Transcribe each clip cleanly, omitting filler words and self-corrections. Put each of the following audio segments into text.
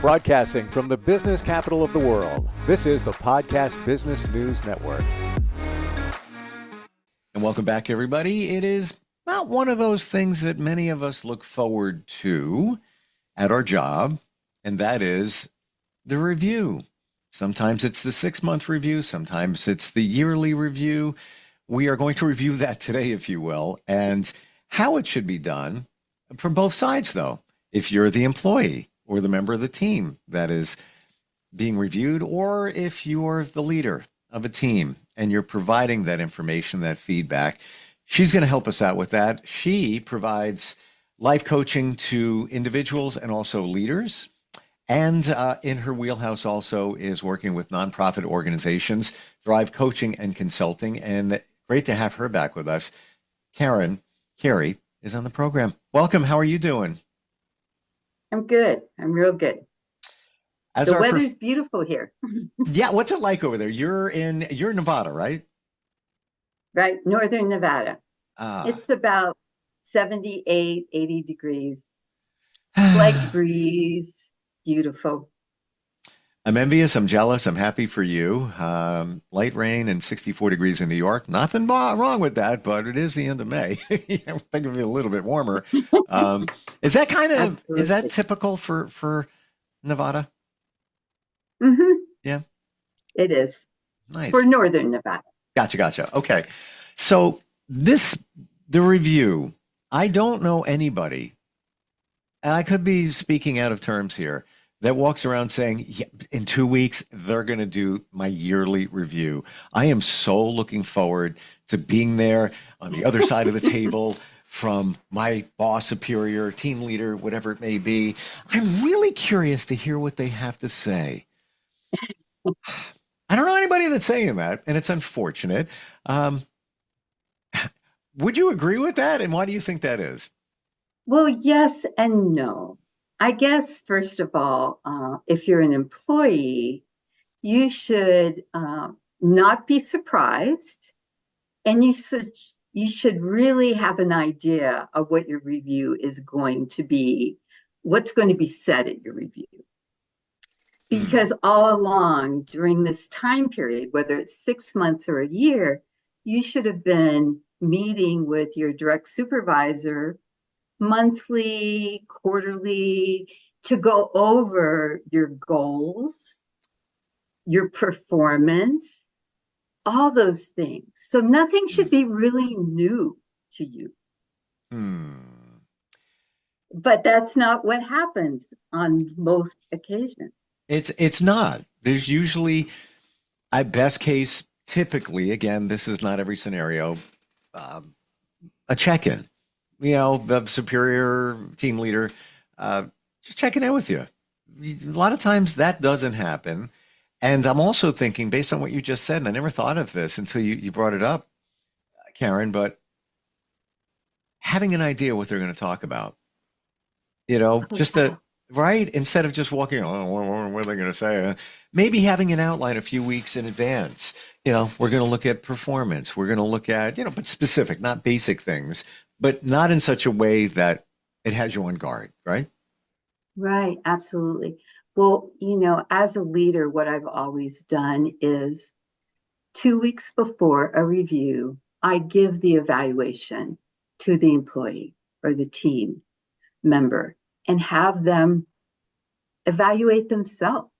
Broadcasting from the business capital of the world, this is the Podcast Business News Network. And welcome back, everybody. It is not one of those things that many of us look forward to at our job, and that is the review. Sometimes it's the 6-month review, sometimes it's the yearly review. We are going to review that today, if you will, and how it should be done from both sides, though. If you're the employee or the member of the team that is being reviewed, or if you're the leader of a team and you're providing that information, that feedback, she's going to help us out with that. She provides life coaching to individuals and also leaders. And in her wheelhouse also is working with nonprofit organizations, Drive Coaching and Consulting. And great to have her back with us. Carey is on the program. Welcome. How are you doing? I'm good. I'm real good. The weather's beautiful here. Yeah. What's it like over there? You're in Nevada, right? Right. Northern Nevada. It's about 78, 80 degrees. Slight breeze. Beautiful. I'm envious. I'm jealous. I'm happy for you. Light rain and 64 degrees in New York. Nothing wrong with that, but it is the end of May. I think it'll be a little bit warmer. Is that typical for Nevada? Mm-hmm. Yeah. It is. Nice. For Northern Nevada. Gotcha. Okay. So the review, I don't know anybody, and I could be speaking out of terms here, that walks around saying, yeah, in 2 weeks, they're going to do my yearly review. I am so looking forward to being there on the other side of the table from my boss, superior, team leader, whatever it may be. I'm really curious to hear what they have to say. I don't know anybody that's saying that, and it's unfortunate. Would you agree with that? And why do you think that is? Well, yes and no. I guess, first of all, if you're an employee, you should not be surprised, and you should really have an idea of what your review is going to be, what's going to be said at your review. Because all along during this time period, whether it's 6 months or a year, you should have been meeting with your direct supervisor monthly, quarterly, to go over your goals, your performance, all those things. So nothing should be really new to you. But that's not what happens on most occasions. It's not. There's usually, at best case, typically, again, this is not every scenario, a check-in. The superior team leader, just checking in with you. A lot of times that doesn't happen. And I'm also thinking, based on what you just said, and I never thought of this until you brought it up, Karen, but having an idea what they're going to talk about, right? Instead of just walking, what are they going to say? Maybe having an outline a few weeks in advance. We're going to look at performance. We're going to look at, but specific, not basic things, but not in such a way that it has you on guard, right? Right, absolutely. Well, as a leader, what I've always done is 2 weeks before a review, I give the evaluation to the employee or the team member and have them evaluate themselves.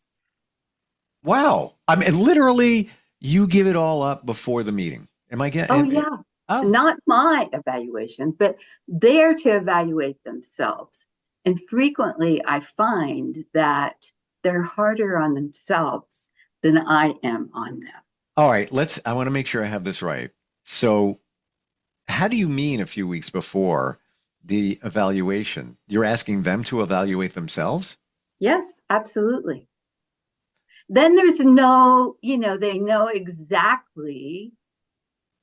Wow. I mean, literally, you give it all up before the meeting. Am I getting? Oh, yeah. Oh. Not my evaluation, but they're to evaluate themselves. And frequently I find that they're harder on themselves than I am on them. All right, I want to make sure I have this right. So how do you mean a few weeks before the evaluation? You're asking them to evaluate themselves? Yes, absolutely. Then there's no, they know exactly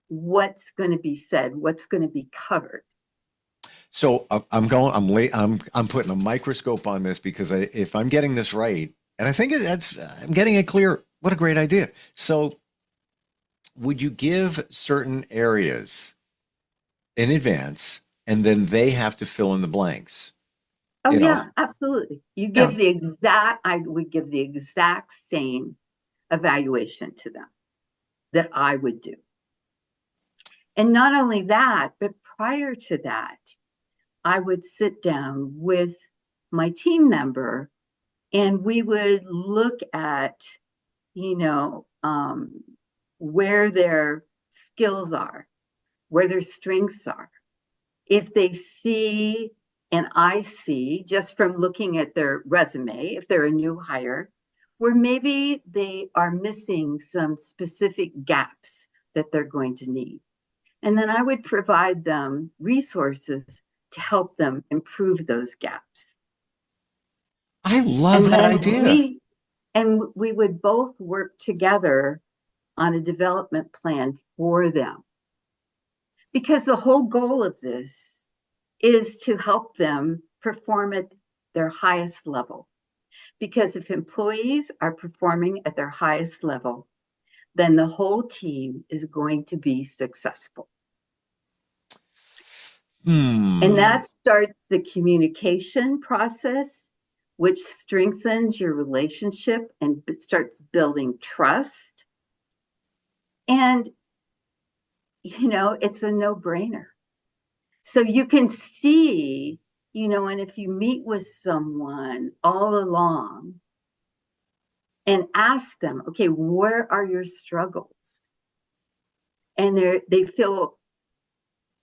what's going to be said, what's going to be covered. So I'm putting a microscope on this because if I'm getting this right, and I think I'm getting it clear, what a great idea. So would you give certain areas in advance and then they have to fill in the blanks? Oh you know. yeah, absolutely. Yeah. I would give the exact same evaluation to them that I would do. And not only that, but prior to that, I would sit down with my team member and we would look at, you know, where their skills are, where their strengths are. If they see, and I see just from looking at their resume, if they're a new hire, where maybe they are missing some specific gaps that they're going to need. And then I would provide them resources to help them improve those gaps. I love And that then idea. we would both work together on a development plan for them. Because the whole goal of this is to help them perform at their highest level. Because if employees are performing at their highest level, then the whole team is going to be successful. And Hmm. that starts the communication process, which strengthens your relationship and starts building trust. And, it's a no brainer. So you can see, and if you meet with someone all along and ask them, okay, where are your struggles? And they feel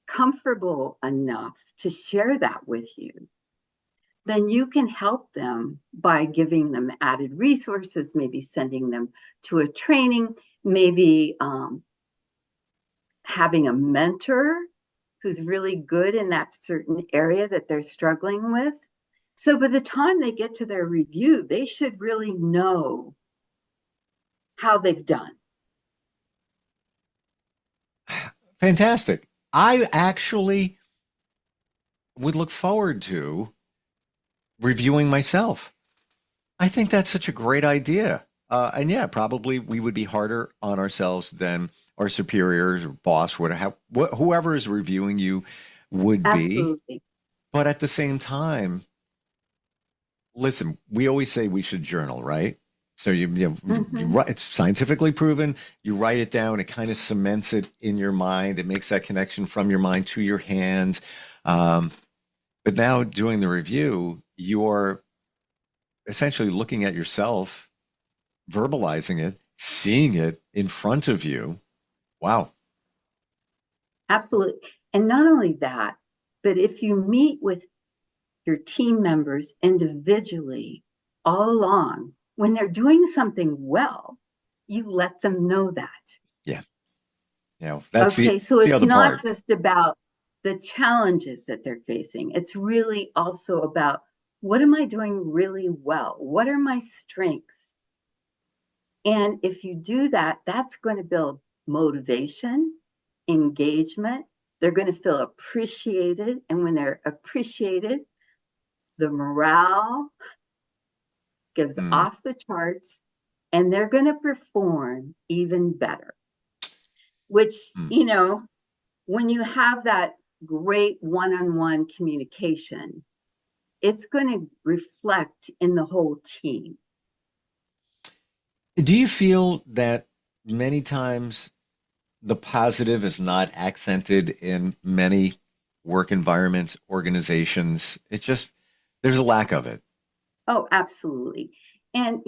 comfortable enough to share that with you, then you can help them by giving them added resources, maybe sending them to a training, maybe having a mentor who's really good in that certain area that they're struggling with. So by the time they get to their review, they should really know how they've done. Fantastic. I actually would look forward to reviewing myself. I think that's such a great idea. And yeah, probably we would be harder on ourselves than our superiors or boss would have, whoever is reviewing you would be. Absolutely. But at the same time, listen, we always say we should journal, right? So you Mm-hmm. write, it's scientifically proven. You write it down, it kind of cements it in your mind. It makes that connection from your mind to your hand. Um, but now doing the review, you're essentially looking at yourself, verbalizing it, seeing it in front of you. Wow. Absolutely. And not only that, but if you meet with your team members individually all along, when they're doing something well, you let them know that. Yeah. That's Okay, so the it's other not part. just about the challenges that they're facing. It's really also about what am I doing really well? What are my strengths? And if you do that, that's going to build motivation, engagement. They're going to feel appreciated. And when they're appreciated, the morale goes Mm, off the charts and they're going to perform even better, which, mm. when you have that great one-on-one communication, it's going to reflect in the whole team. Do you feel that many times the positive is not accented in many work environments, organizations? It just, there's a lack of it. Oh, absolutely. And,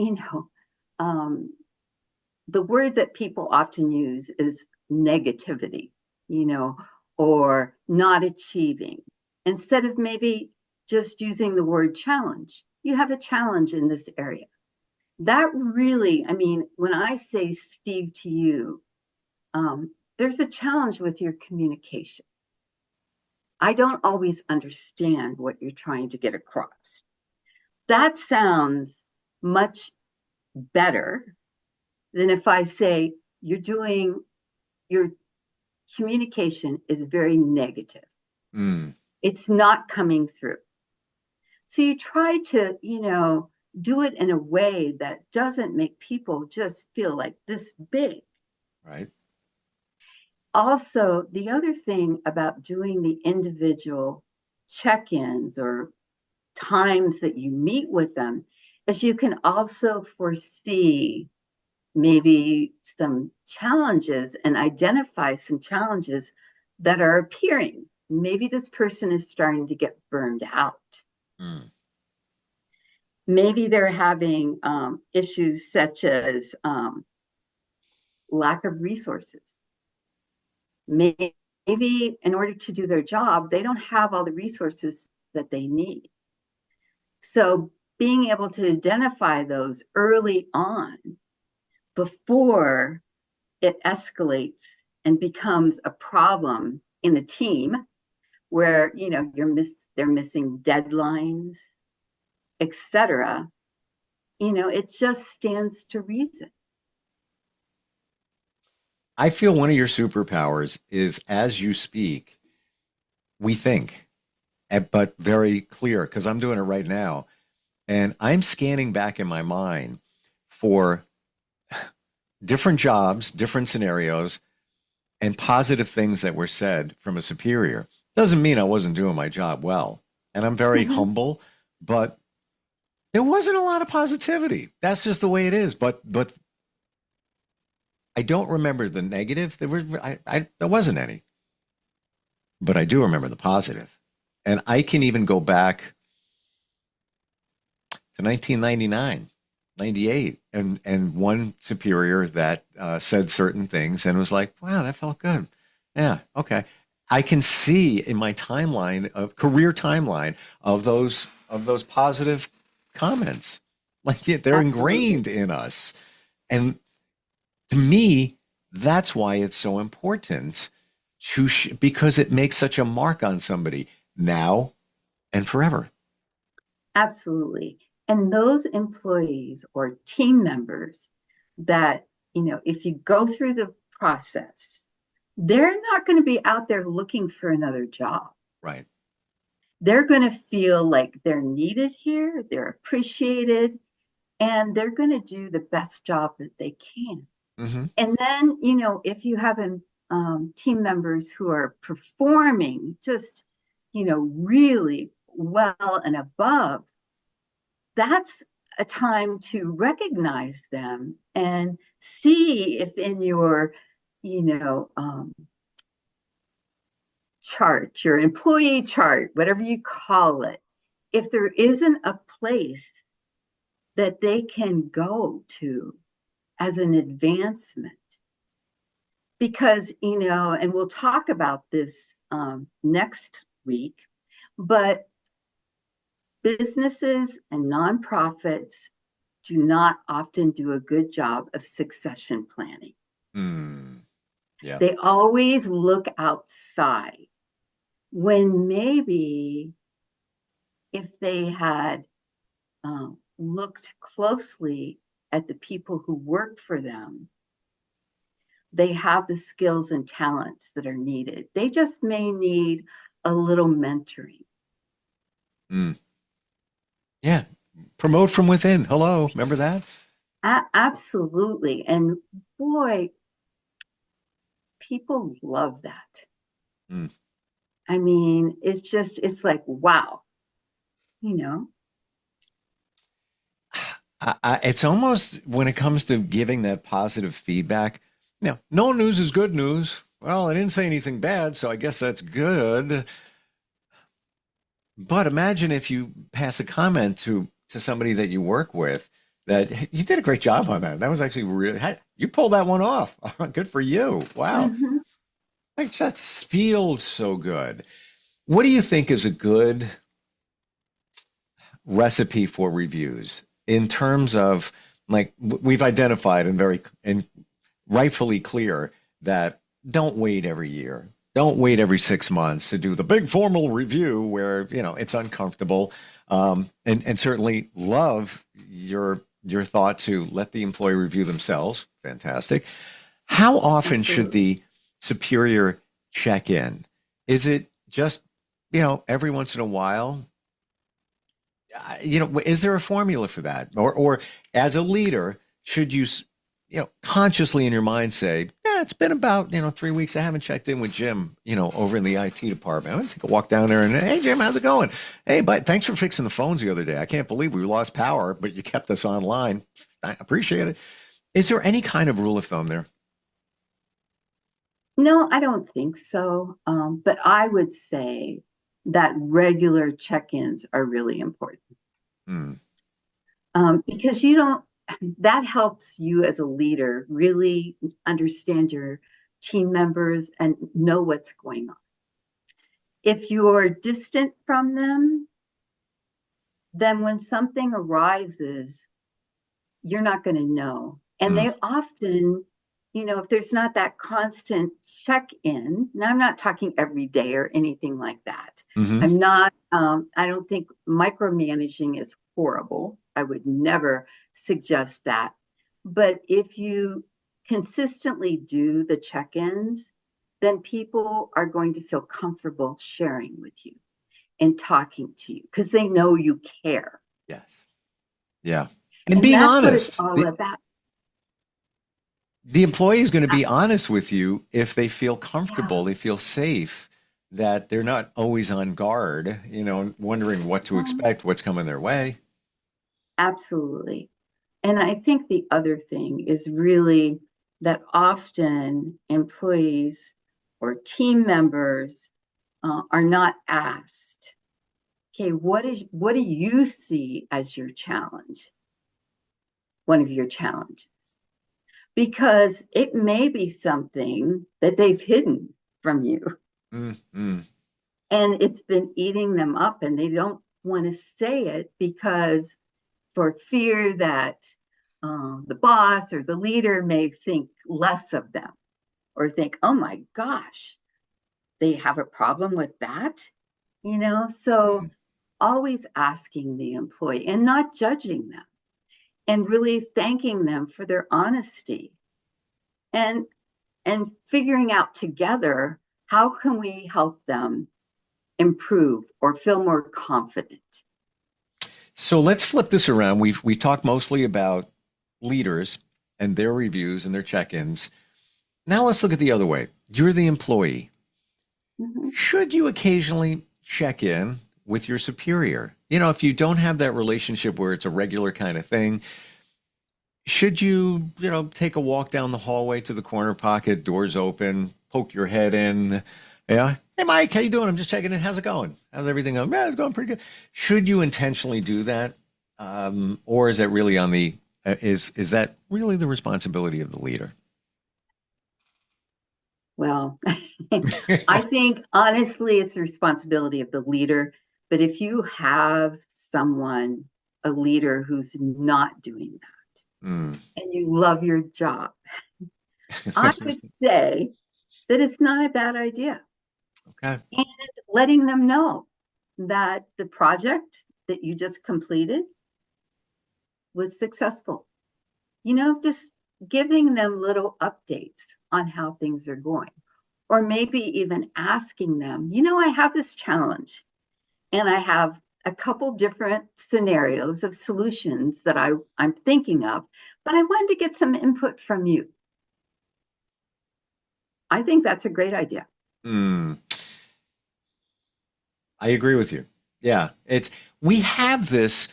um, the word that people often use is negativity, you know, or not achieving. Instead of maybe just using the word challenge, you have a challenge in this area. That really, I mean, when I say, Steve, to you, there's a challenge with your communication. I don't always understand what you're trying to get across. That sounds much better than if I say your communication is very negative. Mm, It's not coming through. So you try to, do it in a way that doesn't make people just feel like this big. right. Also, the other thing about doing the individual check ins or times that you meet with them is you can also foresee maybe some challenges and identify some challenges that are appearing. Maybe this person is starting to get burned out. Mm. Maybe they're having issues such as lack of resources. Maybe in order to do their job, they don't have all the resources that they need. So being able to identify those early on before it escalates and becomes a problem in the team where they're missing deadlines, etc. It just stands to reason. I feel one of your superpowers is as you speak, we think, but very clear, because I'm doing it right now. And I'm scanning back in my mind for different jobs, different scenarios, and positive things that were said from a superior. Doesn't mean I wasn't doing my job well. And I'm very Mhm. humble, but there wasn't a lot of positivity. That's just the way it is. But I don't remember the negative. There wasn't any. But I do remember the positive. And I can even go back to 1999, 98, and one superior that said certain things and was like, wow, that felt good. Yeah, okay. I can see in my timeline of career timeline of those positive comments. Like yeah, they're Absolutely. ingrained in us. And to me, that's why it's so important because it makes such a mark on somebody now and forever. Absolutely. And those employees or team members that, if you go through the process, they're not going to be out there looking for another job. Right. They're going to feel like they're needed here, they're appreciated, and they're going to do the best job that they can. Hmm. And then, if you have team members who are performing just, really well and above, that's a time to recognize them and see if in your, you know, chart, your employee chart, whatever you call it, if there isn't a place that they can go to as an advancement. Because, and we'll talk about this next week, but businesses and nonprofits do not often do a good job of succession planning. Mm, yeah. They always look outside when maybe if they had looked closely at the people who work for them, they have the skills and talents that are needed. They just may need a little mentoring. Mm, yeah. Promote from within. Hello. Remember that? Absolutely. And boy, people love that. Mm. I mean, it's like, wow, you know? It's almost when it comes to giving that positive feedback, no news is good news. Well, I didn't say anything bad, so I guess that's good. But imagine if you pass a comment to somebody that you work with that "Hey, you did a great job on that. That was actually really, you pulled that one off. Good for you. Wow. Mhm. Like that feels so good. What do you think is a good recipe for reviews in terms of like we've identified and very and rightfully clear that don't wait every year. Don't wait every 6 months to do the big formal review where, it's uncomfortable. And certainly love your thought to let the employee review themselves. Fantastic. How often should Absolutely. the superior check in? Is it just, every once in a while? Is there a formula for that? Or as a leader, should you, consciously in your mind say, it's been about, 3 weeks. I haven't checked in with Jim, over in the IT department. I'm going to take a walk down there and, hey, Jim, how's it going? Hey, but thanks for fixing the phones the other day. I can't believe we lost power, but you kept us online. I appreciate it. Is there any kind of rule of thumb there? No, I don't think so. But I would say that regular check-ins are really important. Hmm. Because that helps you as a leader really understand your team members and know what's going on. If you're distant from them, then when something arises, you're not going to know. And Hmm. they often, if there's not that constant check in, and I'm not talking every day or anything like that. Mm-hmm. I don't think micromanaging is horrible. I would never suggest that. But if you consistently do the check ins, then people are going to feel comfortable sharing with you and talking to you because they know you care. Yes. Yeah. And And being that's what it's honest. all The, about. the employee is going to be honest with you if they feel Yeah. comfortable, they feel safe, that they're not always on guard, wondering what to Um, expect, what's coming their way. Absolutely. And I think the other thing is really that often employees or team members are not asked, okay, what do you see as your challenge? One of your challenges, because it may be something that they've hidden from you Mm-hmm. and it's been eating them up and they don't want to say it because for fear that the boss or the leader may think less of them or think, oh my gosh, they have a problem with that, So always asking the employee and not judging them and really thanking them for their honesty and figuring out together how can we help them improve or feel more confident. So let's flip this around. We talked mostly about leaders and their reviews and their check-ins. Now let's look at the other way. You're the employee. Mhm. Should you occasionally check in with your superior? If you don't have that relationship where it's a regular kind of thing, should you, take a walk down the hallway to the corner pocket, doors open, poke your head in? Yeah. Hey, Mike, how you doing? I'm just checking in. How's it going? How's everything going? Yeah, it's going pretty good. Should you intentionally do that? Or is that really is that really the responsibility of the leader? Well, I think honestly, it's the responsibility of the leader. But if you have someone, a leader who's not doing Mm. that and you love your job, I would say that it's not a bad idea. Okay. And letting them know that the project that you just completed was successful. Just giving them little updates on how things are going. Or maybe even asking them, I have this challenge and I have a couple different scenarios of solutions that I'm thinking of, but I wanted to get some input from you. I think that's a great idea. Mm. I agree with you. Yeah. We have this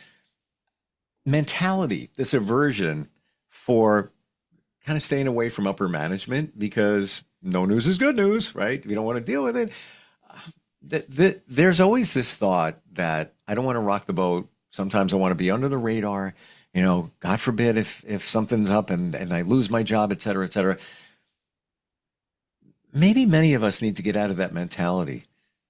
mentality, this aversion for kind of staying away from upper management because no news is good news, right? We don't want to deal with it. There's always this thought that I don't want to rock the boat. Sometimes I want to be under the radar. God forbid if something's up and I lose my job, et cetera, et cetera. Maybe many of us need to get out of that mentality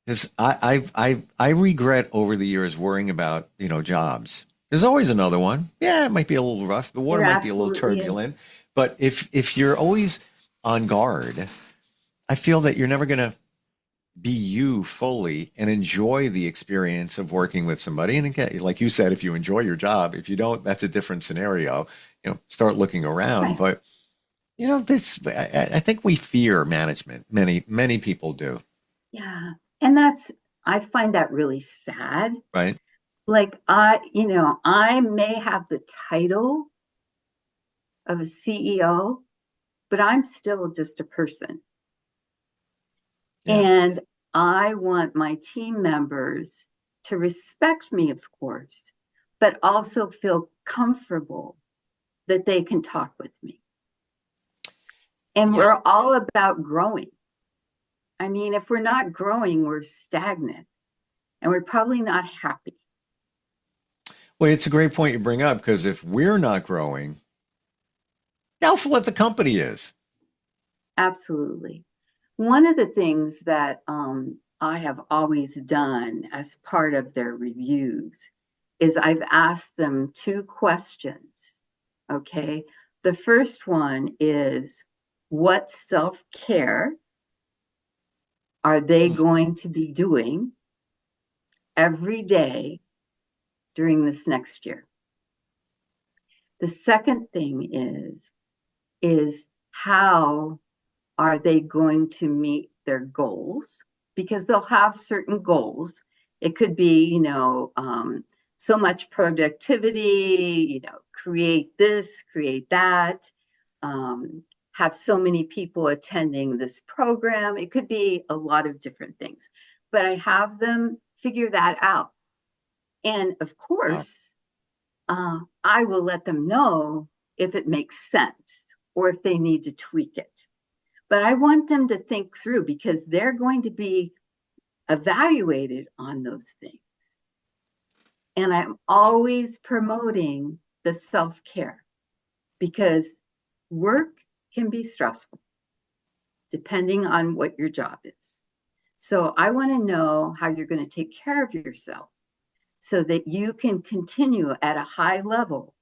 because I regret over the years worrying about jobs. There's always another one. Yeah, it might be a little rough. The water There might be a little absolutely is. turbulent, but if you're always on guard, I feel that you're never going to be you fully and enjoy the experience of working with somebody. And again, like you said, if you enjoy your job, if you don't, that's a different scenario. Start looking around. Right. But this I think we fear management. Many people do, Yeah. And I find that really sad. right? Like I may have the title of a CEO, but I'm still just a person. Yeah. And I want my team members to respect me, of course, but also feel comfortable that they can talk with me. And we're all about growing. I mean, if we're not growing, we're stagnant and we're probably not happy. Well, it's a great point you bring up, because if we're not growing, doubtful what the company is. Absolutely. One of the things that I have always done as part of their reviews is I've asked them two questions. Okay. The first one is, what self-care are they going to be doing every day during this next year? The second thing is how are they going to meet their goals? Because they'll have certain goals. It could be, so much productivity, create this, create that, have so many people attending this program. It could be a lot of different things, but I have them figure that out. And of course, I will let them know if it makes sense or if they need to tweak it. But I want them to think through, because they're going to be evaluated on those things. And I'm always promoting the self-care, because work can be stressful depending on what your job is. So I want to know how you're going to take care of yourself so that you can continue at a high level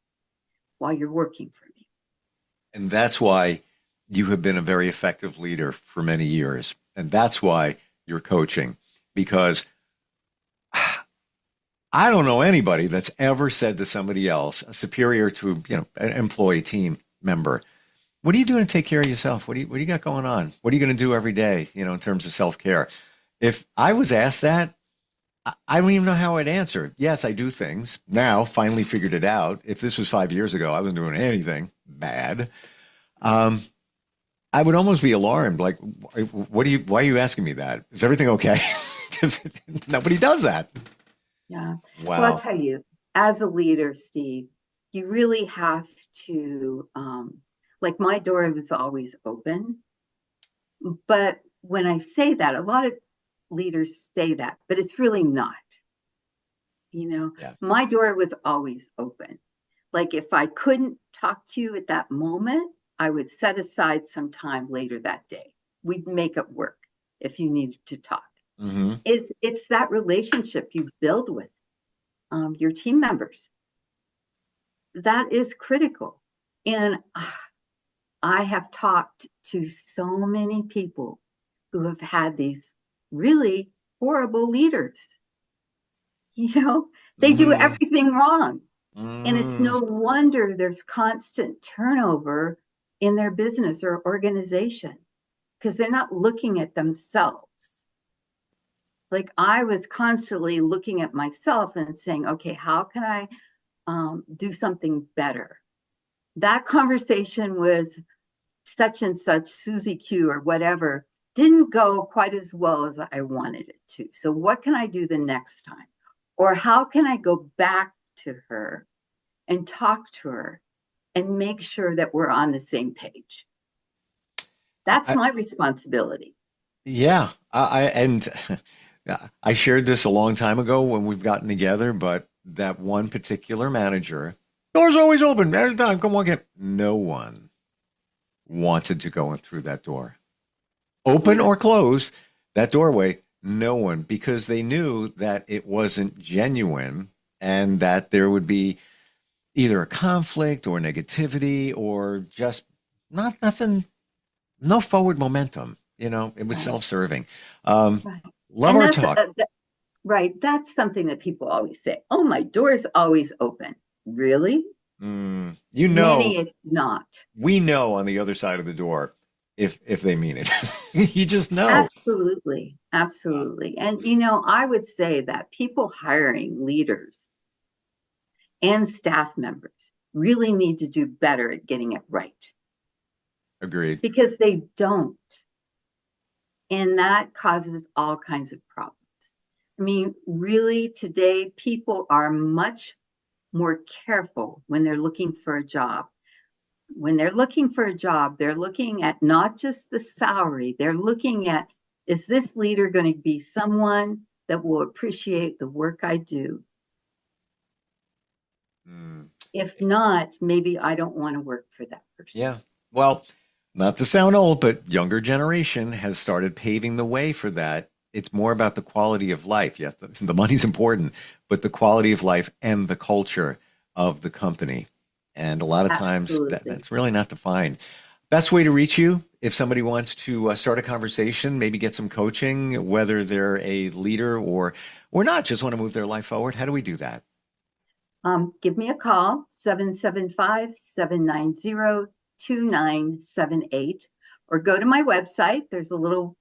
while you're working for me. And that's why you have been a very effective leader for many years. And that's why you're coaching, because I don't know anybody that's ever said to somebody else, a superior to, an employee team member, what are you doing to take care of yourself? What do you got going on? What are you going to do every day, in terms of self-care? If I was asked that, I don't even know how I'd answer. Yes, I do things now, finally figured it out. If this was 5 years ago, I wasn't doing anything bad. I would almost be alarmed. Like, why are you asking me that? Is everything okay? Because nobody does that. Yeah. Wow. Well, I'll tell you, as a leader, Steve, you really have to, like, my door was always open. But when I say that, a lot of leaders say that, but it's really not. Yeah. My door was always open. Like, if I couldn't talk to you at that moment, I would set aside some time later that day. We'd make it work if you needed to talk. Mm-hmm. It's that relationship you build with your team members. That is critical. And I have talked to so many people who have had these really horrible leaders. They do everything wrong. And it's no wonder there's constant turnover in their business or organization, because they're not looking at themselves. Like, I was constantly looking at myself and saying, okay, how can I do something better? That conversation with such and such, Susie Q or whatever, didn't go quite as well as I wanted it to. So what can I do the next time? Or how can I go back to her and talk to her and make sure that we're on the same page? That's my responsibility. Yeah. I shared this a long time ago when we've gotten together, but that one particular manager, door's always open, at a time, come walk in. No one wanted to go in through that door. Open or closed, that doorway, no one, because they knew that it wasn't genuine and that there would be either a conflict or negativity or just nothing, no forward momentum. It was Right. self-serving. Right. Love And our talk. Right. That's something that people always say. Oh, my door's always open. Really? Many, it's not. We know on the other side of the door if they mean it. You just know. Absolutely. Absolutely. And, I would say that people hiring leaders and staff members really need to do better at getting it right. Agreed. because they don't. And that causes all kinds of problems. I mean, really, today, people are much more careful when they're looking for a job. When they're looking for a job, they're looking at not just the salary, they're looking at, is this leader going to be someone that will appreciate the work I do? If not, maybe I don't want to work for that person. Yeah. Well, not to sound old, but younger generation has started paving the way for that. It's more about the quality of life. Yes, the money's important, but the quality of life and the culture of the company. And a lot of times Absolutely. that's really not defined. Best way to reach you if somebody wants to start a conversation, maybe get some coaching, whether they're a leader or not, just want to move their life forward. How do we do that? Give me a call, 775-790-2978, or go to my website. There's a little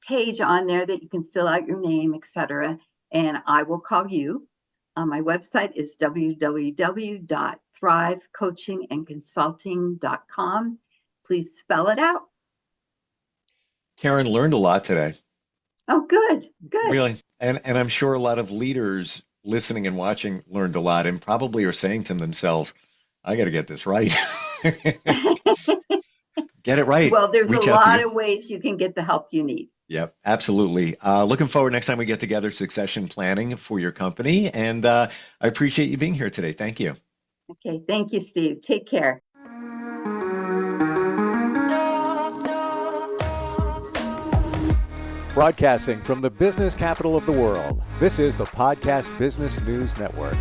page on there that you can fill out your name, etc., and I will call you. My website is www.thrivecoachingandconsulting.com. Please spell it out. Karen learned a lot today. Oh, good. Really. And I'm sure a lot of leaders listening and watching learned a lot and probably are saying to themselves, I got to get this right. Get it right. Well, there's Reach a out to lot you. of ways you can get the help you need. Yep, absolutely. Looking forward next time we get together, succession planning for your company. And I appreciate you being here today. Thank you. Okay. Thank you, Steve. Take care. Broadcasting from the business capital of the world, this is the Podcast Business News Network.